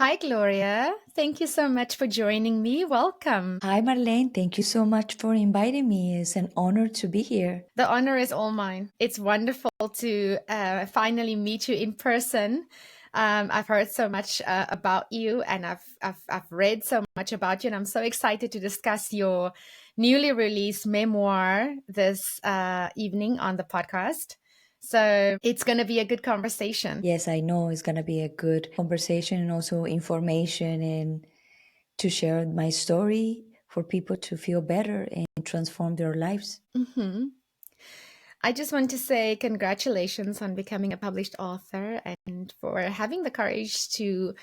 Hi, Gloria. Thank you so much for joining me. Welcome. Hi, Marlene. Thank you so much for inviting me. It's an honor to be here. The honor is all mine. It's wonderful to finally meet you in person. I've heard so much about you, and I've read so much about you, and I'm so excited to discuss your newly released memoir this evening on the podcast. So it's going to be a good conversation. Yes, I know it's going to be a good conversation and also information and to share my story for people to feel better and transform their lives. hmm I just want to say congratulations on becoming a published author and for having the courage to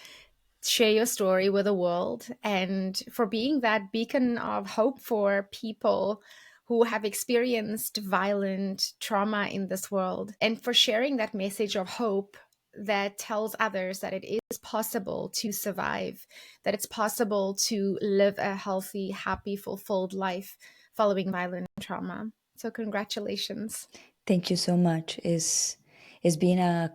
share your story with the world and for being that beacon of hope for people who have experienced violent trauma in this world and for sharing that message of hope that tells others that it is possible to survive, that it's possible to live a healthy, happy, fulfilled life following violent trauma. So, congratulations. Thank you so much. It's been a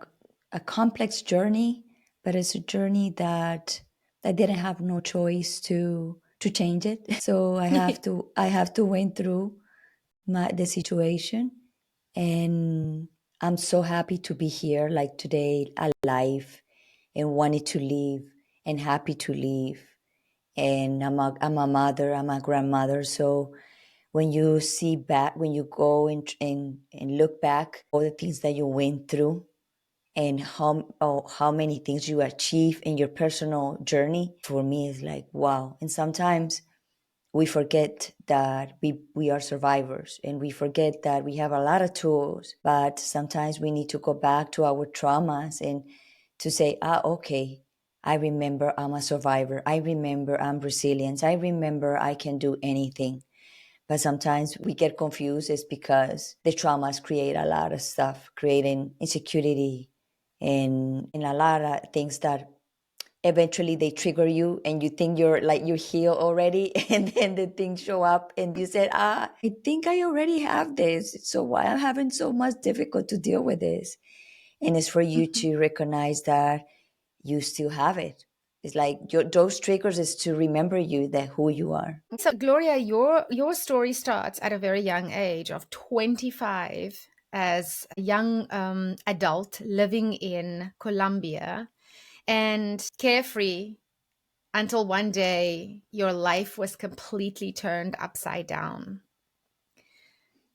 complex journey, but it's a journey that I didn't have no choice to change it. So I have to went through the situation, and I'm so happy to be here like today, alive and wanted to live and happy to live. And I'm a mother, I'm a grandmother. So when you see back, when you go and look back all the things that you went through and how many things you achieve in your personal journey, for me is like wow. And sometimes we forget that we are survivors, and we forget that we have a lot of tools, but sometimes we need to go back to our traumas and to say, okay, I remember I'm a survivor. I remember I'm resilient. I remember I can do anything. But sometimes we get confused. It's because the traumas create a lot of stuff, creating insecurity and a lot of things that eventually they trigger you and you think you're healed already, and then the things show up and you said, I think I already have this, so why I'm having so much difficult to deal with this. And it's for you Mhm. to recognize that you still have it. It's like those triggers is to remember you, that who you are. So, Gloria, your story starts at a very young age of 25 as a young adult living in Colombia and carefree until one day your life was completely turned upside down.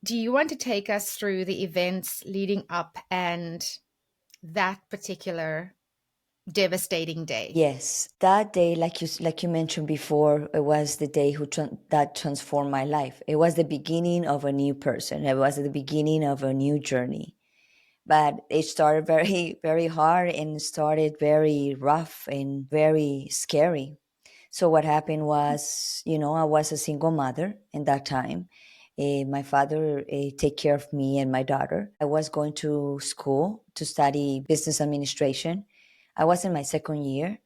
Do you want to take us through the events leading up and that particular devastating day? Yes, that day, like you mentioned before, it was the day that transformed my life. It was the beginning of a new person. It was the beginning of a new journey. But it started very, very hard and started very rough and very scary. So what happened was, I was a single mother in that time. My father take care of me and my daughter. I was going to school to study business administration. I was in my second year,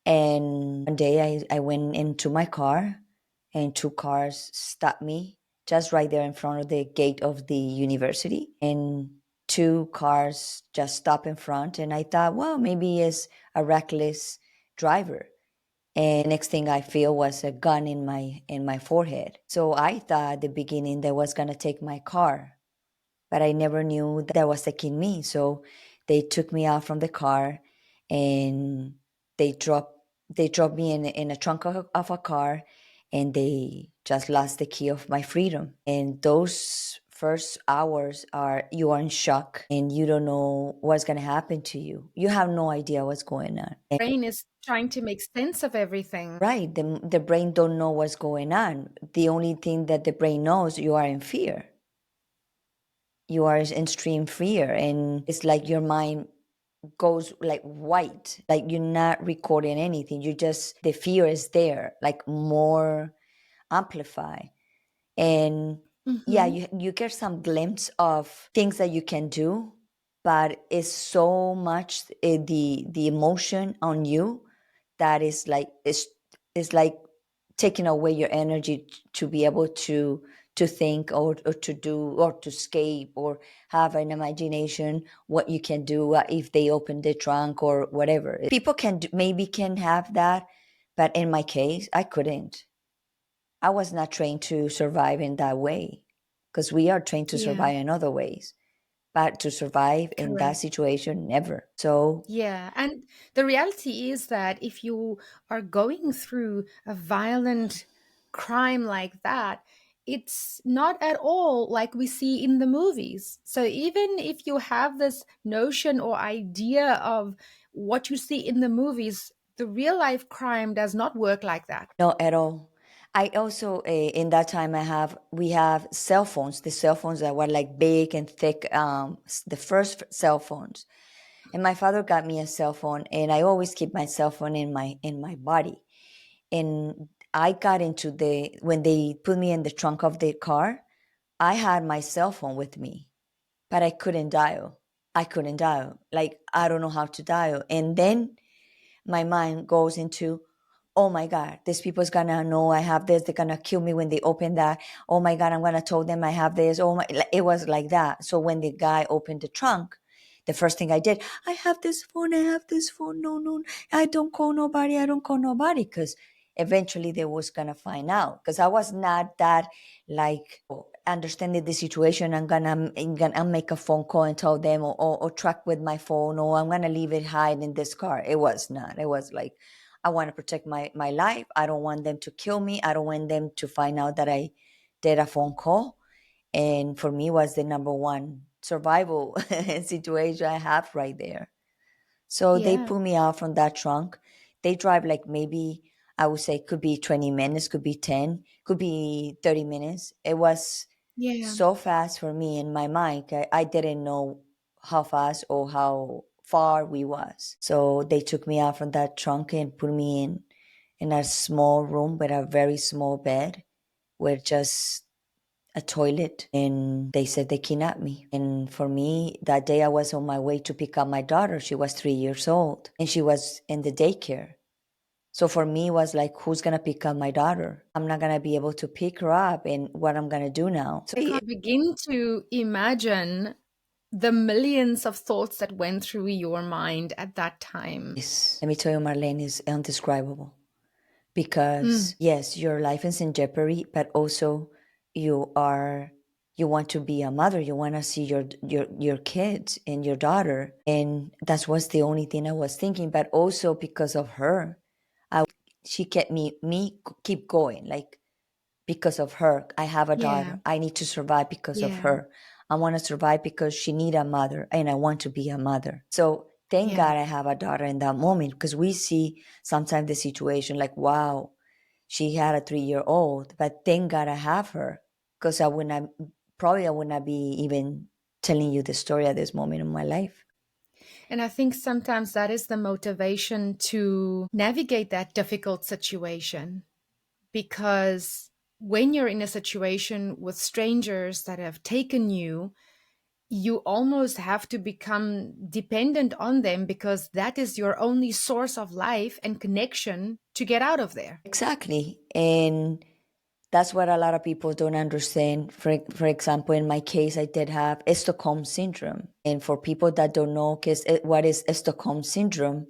and one day I went into my car, and two cars stopped me just right there in front of the gate of the university. And two cars just stopped in front. And I thought, well, maybe it's a reckless driver. And next thing I feel was a gun in my forehead. So I thought at the beginning they was gonna take my car, but I never knew that was taking me. So they took me out from the car, and they dropped me in a trunk of a car, and they just lost the key of my freedom. And those first hours you are in shock and you don't know what's going to happen to you. You have no idea what's going on. Brain is trying to make sense of everything. Right. The brain don't know what's going on. The only thing that the brain knows, you are in fear. You are in extreme fear, and it's like your mind goes like white, like you're not recording anything. You just, the fear is there, like more amplified. And yeah, hmm you get some glimpse of things that you can do, but it's so much the emotion on you that is like it's like taking away your energy to be able to think or to do or to escape or have an imagination what you can do if they open the trunk or whatever. People maybe can have that, but in my case, I couldn't. I was not trained to survive in that way because we are trained to Yeah, survive in other ways, but to survive in that correct. situation, never. So, Yeah, and the reality is that if you are going through a violent crime like that, it's not at all like we see in the movies. So even if you have this notion or idea of what you see in the movies, the real life crime does not work like that. no, at all. I also in that time we have cell phones. The cell phones that were like big and thick. The first cell phones, and my father got me a cell phone, and I always keep my cell phone in my body. And I got into the when they put me in the trunk of the car. I had my cell phone with me, but I couldn't dial. I couldn't dial. Like I don't know how to dial. And then my mind goes into, oh my God, these people's gonna know I have this. They're gonna kill me when they open that. Oh my God, I'm gonna tell them I have this. Oh my, it was like that. So when the guy opened the trunk, the first thing I did, I have this phone. I have this phone. No, no, I don't call nobody. I don't call nobody because eventually they was gonna find out. Because I was not that like understanding the situation. I'm gonna make a phone call and tell them or track with my phone or I'm gonna leave it hide in this car. It was not. It was like I want to protect my life. I don't want them to kill me. I don't want them to find out that I did a phone call. And for me was the number one survival situation I have right there. So they Yeah, pull me out from that trunk. They drive like maybe I would say could be 20 minutes, could be 10, could be 30 minutes. It was yeah, so fast for me in my mind. I didn't know how fast or how far we was. So they took me out from that trunk and put me in a small room with a very small bed with just a toilet, and they said they kidnapped me. And for me, that day I was on my way to pick up my daughter. She was 3 years old and she was in the daycare. So for me, it was like, who's gonna pick up my daughter? I'm not gonna be able to pick her up, and what I'm gonna do now? So I can't begin to imagine the millions of thoughts that went through your mind at that time. let me tell you, Marlene, is undescribable because Mm, yes, your life is in jeopardy, but also you are you want to be a mother. You want to see your kids and your daughter, and that was the only thing I was thinking. But also because of her, she kept me keep going. Like because of her, I have a yeah, daughter. I need to survive because of yeah, her. I want to survive because she need a mother, and I want to be a mother. So thank yeah. God I have a daughter in that moment because we see sometimes the situation like, wow, she had a 3 year old, but thank God I have her because I would not be even telling you the story at this moment in my life. And I think sometimes that is the motivation to navigate that difficult situation because when you're in a situation with strangers that have taken you, you almost have to become dependent on them because that is your only source of life and connection to get out of there. Exactly. And that's what a lot of people don't understand. For example, in my case, I did have Stockholm Syndrome. And for people that don't know, what is Stockholm Syndrome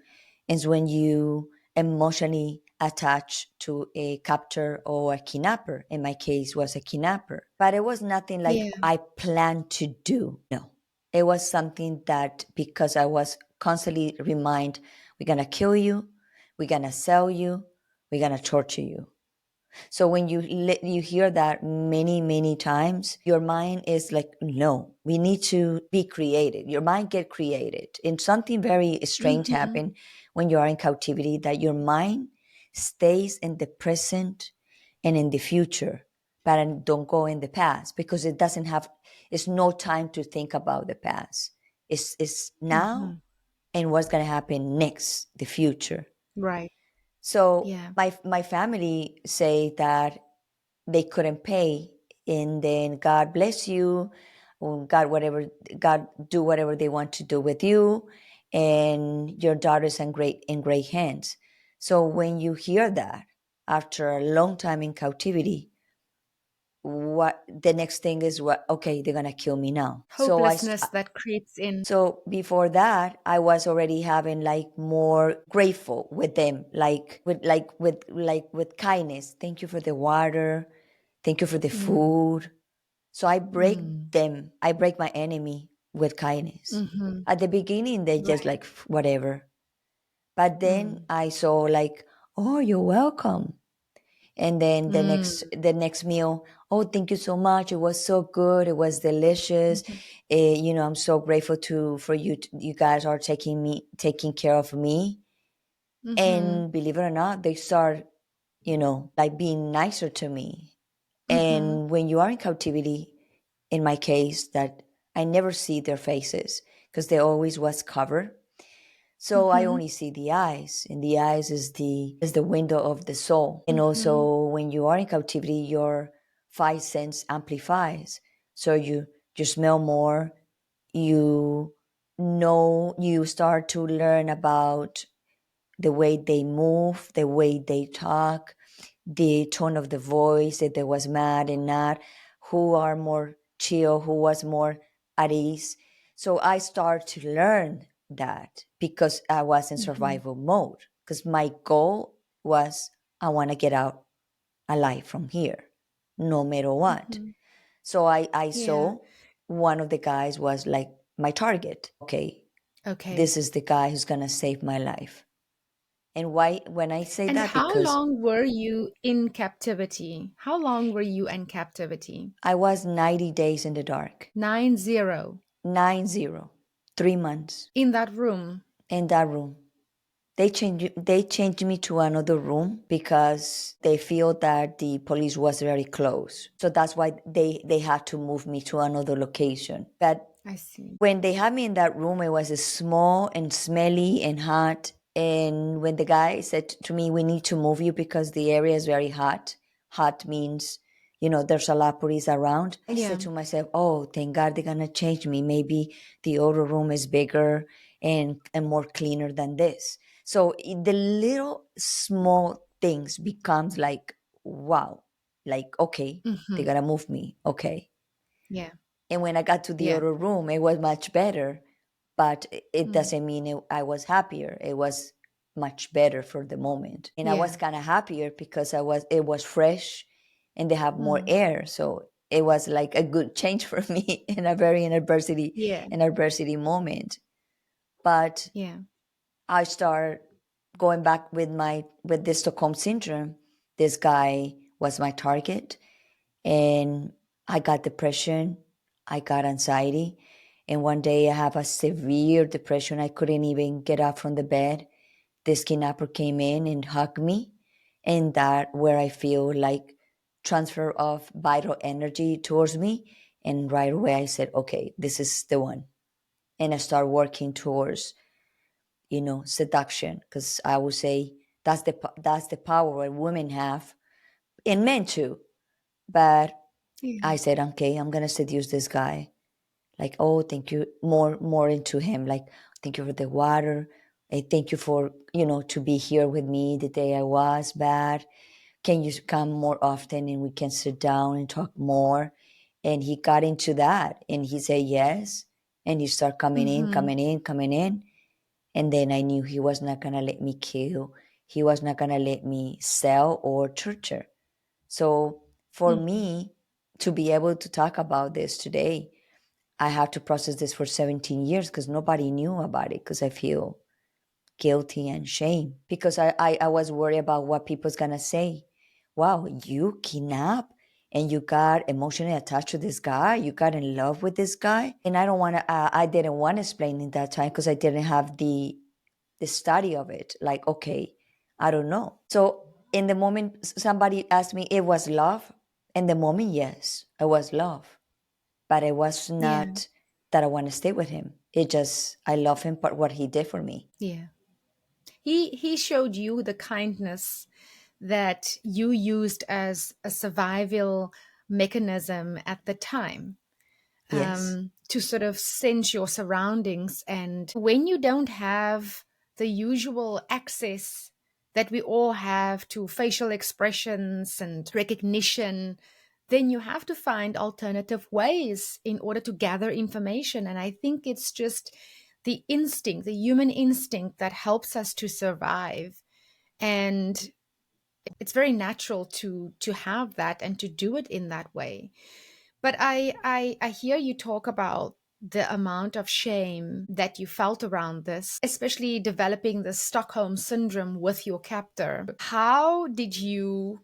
is when you emotionally attach to a captor or a kidnapper. In my case, was a kidnapper. But it was nothing like Yeah. I planned to do. No. It was something that because I was constantly reminded, we're going to kill you, we're going to sell you, we're going to torture you. So when you hear that many times, your mind is like, no, we need to be created. Your mind get created, and something very strange Hmm. happen when you are in captivity that your mind stays in the present and in the future, but don't go in the past because it doesn't have. It's no time to think about the past. It's now Hmm. and what's gonna happen next, the future. Right. So Yeah. my family say that they couldn't pay, and then God bless you, or God do whatever they want to do with you, and your daughter's in great hands. So when you hear that after a long time in captivity, what the next thing is, what, okay, they're gonna kill me now. Hopelessness that creeps in. So before that, I was already having like more grateful with them, with kindness. Thank you for the water. Thank you for the Mm, food. So I break mm, them. I break my enemy with kindness. mm-hmm. At the beginning, they just Right. like whatever. But then Mm, I saw like, oh, you're welcome. And then the mm, next meal, oh, thank you so much. It was so good. It was delicious. mhm, I'm so grateful to for you. You guys are taking care of me. mhm, And believe it or not, they start, like being nicer to me. mhm, And when you are in captivity, in my case, that I never see their faces because they always was covered. So I mhm, only see the eyes, and the eyes is the window of the soul. And mhm, also, when you are in captivity, your five sense amplifies. So you smell more, you you start to learn about the way they move, the way they talk, the tone of the voice, if they was mad and not, who are more chill, who was more at ease. So I start to learn that because I was in mhm, survival mode. Because my goal was I want to get out alive from here, no matter what. mhm. So I Yeah. saw one of the guys was like my target. Okay, Okay. this is the guy who's gonna save my life. And why when I say And that? how Because long were you in captivity? How long were you in captivity? I was 90 days in the dark. 90 90, 3 months in that room. in that room. They changed me to another room because they feel that the police was very close. So that's why they had to move me to another location. But I see. when they had me in that room, it was small and smelly and hot. And when the guy said to me, "We need to move you because the area is very hot," hot means, there's a lot of police around. I said Yeah. to myself, "Oh, thank God they're gonna change me. Maybe the other room is bigger and more cleaner than this." So the little small things becomes like, wow, like, okay, they Mhm. gotta move me. Okay. Yeah. And when I got to the Yeah. other room, it was much better, but it Mm. doesn't mean I was happier. It was much better for the moment. And I was Yeah. kind of happier because it was fresh and they have more Mm. air. So it was like a good change for me in a very Yeah. an adversity moment. But Yeah. I start going back with the Stockholm syndrome. This guy was my target and I got depression, I got anxiety, and one day I have a severe depression. I couldn't even get up from the bed. This kidnapper came in and hugged me, and that where I feel like transfer of vital energy towards me. And right away I said, okay, this is the one. And I start working towards, seduction, because I would say that's the power that women have and men too. But Yeah. I said, okay, I'm gonna seduce this guy. Like, oh, thank you, more into him. Like, thank you for the water. Thank you for to be here with me the day I was bad. Can you come more often and we can sit down and talk more? And he got into that, and he said yes, and he started coming in, Mhm. coming in, coming in, and then I knew he was not gonna let me kill. He was not gonna let me sell or torture. So for Mhm. me to be able to talk about this today, I had to process this for 17 years because nobody knew about it because I feel guilty and shame because I was worried about what people's gonna say. Wow, you kidnap and you got emotionally attached to this guy, you got in love with this guy. And I didn't want to explain in that time because I didn't have the study of it. Like, okay, I don't know. So in the moment somebody asked me, it was love. In the moment, yes, it was love, but it was Yeah. not that I want to stay with him. It just I love him, but what he did for me. Yeah. He showed you the kindness that you used as a survival mechanism at the time, Yes, to sort of sense your surroundings. And when you don't have the usual access that we all have to facial expressions and recognition, then you have to find alternative ways in order to gather information. And I think it's just the instinct, the human instinct that helps us to survive. And it's very natural to have that and to do it in that way. But I hear you talk about the amount of shame that you felt around this, especially developing the Stockholm Syndrome with your captor. How did you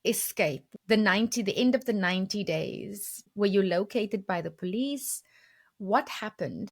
escape the end of the 90 days? Were you located by the police? What happened?